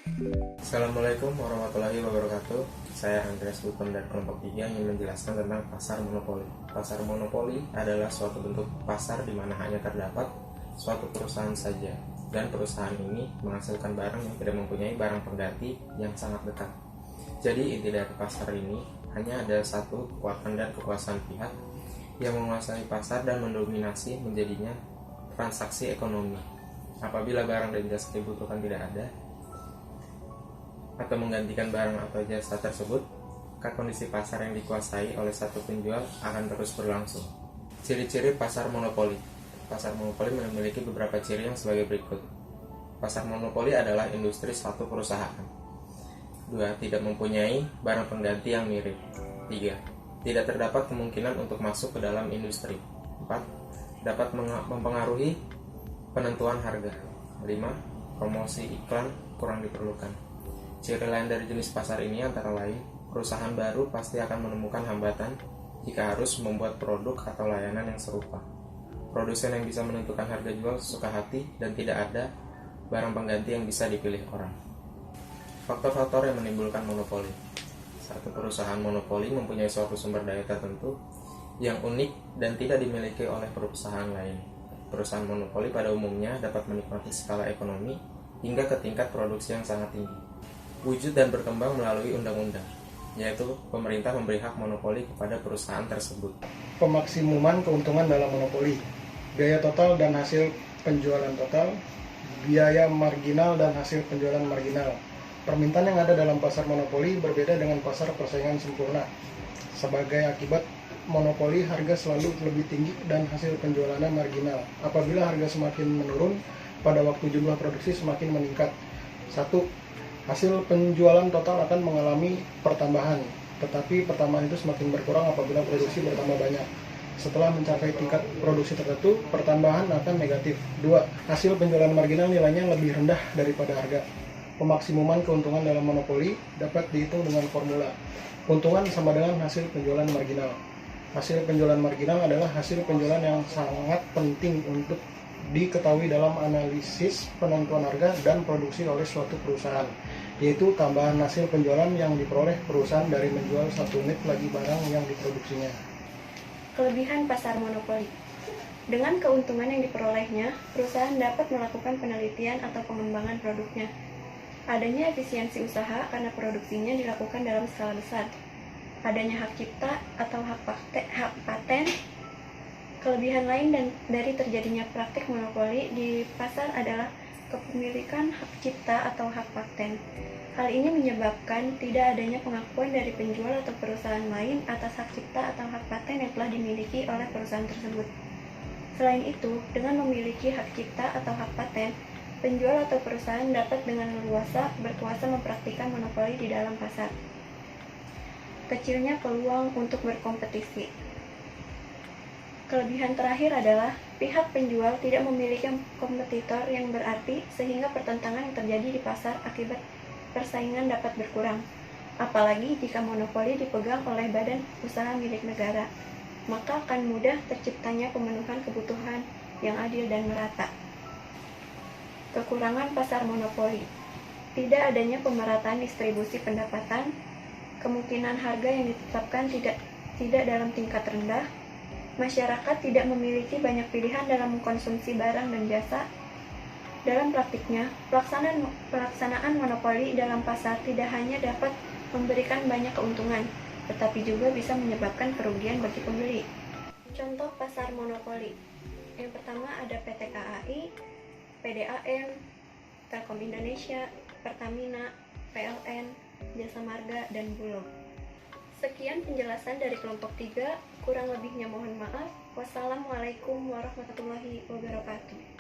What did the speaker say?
Assalamualaikum warahmatullahi wabarakatuh. Saya Andreas Buton dari kelompok 3 yang menjelaskan tentang pasar monopoli. Pasar monopoli adalah suatu bentuk pasar di mana hanya terdapat suatu perusahaan saja, dan perusahaan ini menghasilkan barang yang tidak mempunyai barang pengganti yang sangat dekat. Jadi inti dari pasar ini hanya ada satu kekuatan dan kekuasaan pihak yang menguasai pasar dan mendominasi menjadinya transaksi ekonomi. Apabila barang dan jasa dibutuhkan tidak ada atau menggantikan barang atau jasa tersebut, maka kondisi pasar yang dikuasai oleh satu penjual akan terus berlangsung. Ciri-ciri pasar monopoli. Pasar monopoli memiliki beberapa ciri yang sebagai berikut. Pasar monopoli adalah industri suatu perusahaan. 2. Tidak mempunyai barang pengganti yang mirip. 3. Tidak terdapat kemungkinan untuk masuk ke dalam industri. 4. Dapat mempengaruhi penentuan harga. 5. Promosi iklan kurang diperlukan. Ciri lain dari jenis pasar ini antara lain, perusahaan baru pasti akan menemukan hambatan jika harus membuat produk atau layanan yang serupa. Produsen yang bisa menentukan harga jual sesuka hati dan tidak ada barang pengganti yang bisa dipilih orang. Faktor-faktor yang menimbulkan monopoli. Satu perusahaan monopoli mempunyai suatu sumber daya tertentu yang unik dan tidak dimiliki oleh perusahaan lain. Perusahaan monopoli pada umumnya dapat menikmati skala ekonomi hingga ke tingkat produksi yang sangat tinggi. Wujud dan berkembang melalui undang-undang, yaitu pemerintah memberi hak monopoli kepada perusahaan tersebut. Pemaksimuman keuntungan dalam monopoli, biaya total dan hasil penjualan total, biaya marginal dan hasil penjualan marginal. Permintaan yang ada dalam pasar monopoli berbeda dengan pasar persaingan sempurna. Sebagai akibat monopoli, harga selalu lebih tinggi dan hasil penjualannya marginal. Apabila harga semakin menurun, pada waktu jumlah produksi semakin meningkat. 1. Hasil penjualan total akan mengalami pertambahan, tetapi pertambahan itu semakin berkurang apabila produksi bertambah banyak. Setelah mencapai tingkat produksi tertentu, pertambahan akan negatif. 2. Hasil penjualan marginal nilainya lebih rendah daripada harga. Pemaksimuman keuntungan dalam monopoli dapat dihitung dengan formula. Keuntungan sama dengan hasil penjualan marginal. Hasil penjualan marginal adalah hasil penjualan yang sangat penting untuk diketahui dalam analisis penentuan harga dan produksi oleh suatu perusahaan, yaitu tambahan hasil penjualan yang diperoleh perusahaan dari menjual satu unit lagi barang yang diproduksinya. Kelebihan pasar monopoli. Dengan keuntungan yang diperolehnya, perusahaan dapat melakukan penelitian atau pengembangan produknya. Adanya efisiensi usaha karena produksinya dilakukan dalam skala besar. Adanya hak cipta atau hak paten. Kelebihan lain dari terjadinya praktik monopoli di pasar adalah kepemilikan hak cipta atau hak paten. Hal ini menyebabkan tidak adanya pengakuan dari penjual atau perusahaan lain atas hak cipta atau hak paten yang telah dimiliki oleh perusahaan tersebut. Selain itu, dengan memiliki hak cipta atau hak paten, penjual atau perusahaan dapat dengan leluasa berkuasa mempraktikkan monopoli di dalam pasar. Kecilnya peluang untuk berkompetisi. Kelebihan terakhir adalah pihak penjual tidak memiliki kompetitor yang berarti sehingga pertentangan yang terjadi di pasar akibat persaingan dapat berkurang. Apalagi jika monopoli dipegang oleh badan usaha milik negara, maka akan mudah terciptanya pemenuhan kebutuhan yang adil dan merata. Kekurangan pasar monopoli. Tidak adanya pemerataan distribusi pendapatan, kemungkinan harga yang ditetapkan tidak dalam tingkat rendah, masyarakat tidak memiliki banyak pilihan dalam mengkonsumsi barang dan jasa. Dalam praktiknya, pelaksanaan monopoli dalam pasar tidak hanya dapat memberikan banyak keuntungan, tetapi juga bisa menyebabkan kerugian bagi pembeli. Contoh pasar monopoli. Yang pertama ada PT KAI, PDAM, Telkom Indonesia, Pertamina, PLN, Jasa Marga, dan Bulog. Sekian penjelasan dari kelompok 3, kurang lebihnya mohon maaf. Wassalamualaikum warahmatullahi wabarakatuh.